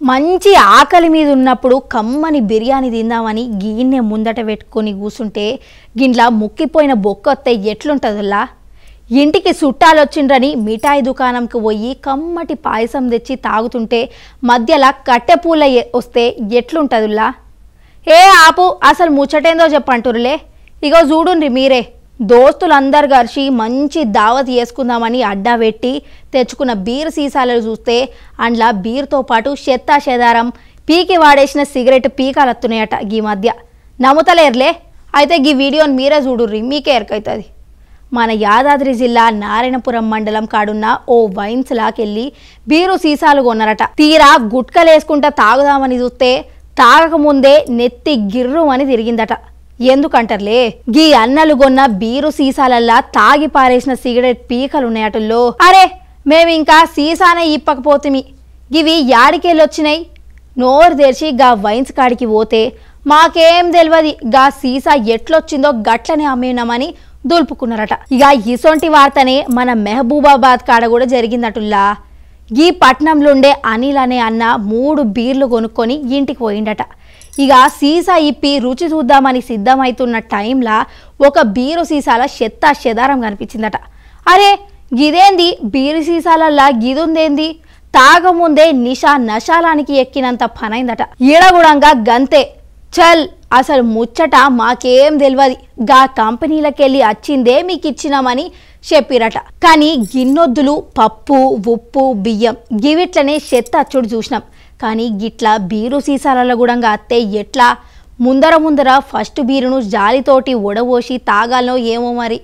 మంచి ఆకలి మీద ఉన్నప్పుడు కమ్మని బిర్యానీ తిందామని గిన్నె ముందట పెట్టుకొని కూసుంటే గిట్లా ముక్కిపోయిన బొక్కొత్తే ఎట్లుంటదల్లా. ఇంటికి చుట్టాలు వచ్చిండ్రని మిఠాయి దుకాణంకి పోయి కమ్మటి పాయసం తెచ్చి తాగుతుంటే మధ్యలో కట్టెపూల వస్తే ఎట్లుంటదుల్లా. ఏ ఆపు, అసలు ముచ్చటేందో చెప్పంటురులే. ఇగో చూడుండ్రి మీరే, దోస్తులందరు కలిసి మంచి దావత్ చేసుకుందామని అడ్డా పెట్టి తెచ్చుకున్న బీర్ సీసాలను చూస్తే అండ్లా బీర్తో పాటు చెత్తా చెదారం పీకి వాడేసిన సిగరెట్ పీకాలత్తున్నాయట ఈ మధ్య. నమ్ముతలేర్లే? అయితే ఈ వీడియోని మీరే చూడుర్రి, మీకే ఎరకైతుంది. మన యాదాద్రి జిల్లా నారాయణపురం మండలం కాడున్న ఓ వైన్స్ లాకెళ్ళి బీరు సీసాలు కొన్నారట. తీరా గుట్కలేసుకుంటా తాగుదామని చూస్తే తాగకముందే నెత్తి గిర్రు అని తిరిగిందట. ఎందుకంటారులే, గీ అన్నలు కొన్న బీరు సీసాలల్లా తాగి పారేసిన సిగరెట్ పీకలున్నాయటల్లో. అరే, మేమింకా సీసానే ఇప్పకపోతుమి, గివి యాడికెళ్ళొచ్చినాయి? నోరు తెరిచి గా వైన్స్ కాడికి పోతే మాకేం తెలియదు గా సీసా ఎట్లొచ్చిందో గట్లనే అమ్మేనామని దులుపుకున్నారట. ఇక ఇసొంటి వార్తనే మన మెహబూబాబాద్ కాడ కూడా జరిగిందటుల్లా. ఈ పట్నంలోండే అనిల్ అనే అన్న 3 బీర్లు కొనుక్కొని ఇంటికి పోయిండట. ఇక సీసా ఇప్పి రుచి చూద్దామని సిద్ధమవుతున్న టైంలా ఒక బీరు సీసాల చెత్తా చెదారం కనిపించిందట. అరే, గిదేంది బీరు సీసాలల్లా గిదుందేంది? తాగముందే నశాలానికి ఎక్కినంత పనైందట. ఈడగుడంగా గంతే. చల్, అసలు ముచ్చట మాకేం తెలియదు, గా కంపెనీలకెళ్ళి వచ్చిందే మీకు ఇచ్చినామని చెప్పిరట. కానీ గిన్నొద్దులు పప్పు ఉప్పు బియ్యం గివిట్లనే చెత్త అచ్చుడు చూసినాం. కానీ గిట్లా బీరు సీసాలలో కూడా అత్తే ఎట్లా? ముందర ఫస్ట్ బీరును జాలితోటి ఒడబోసి తాగాలనో ఏమో మరి.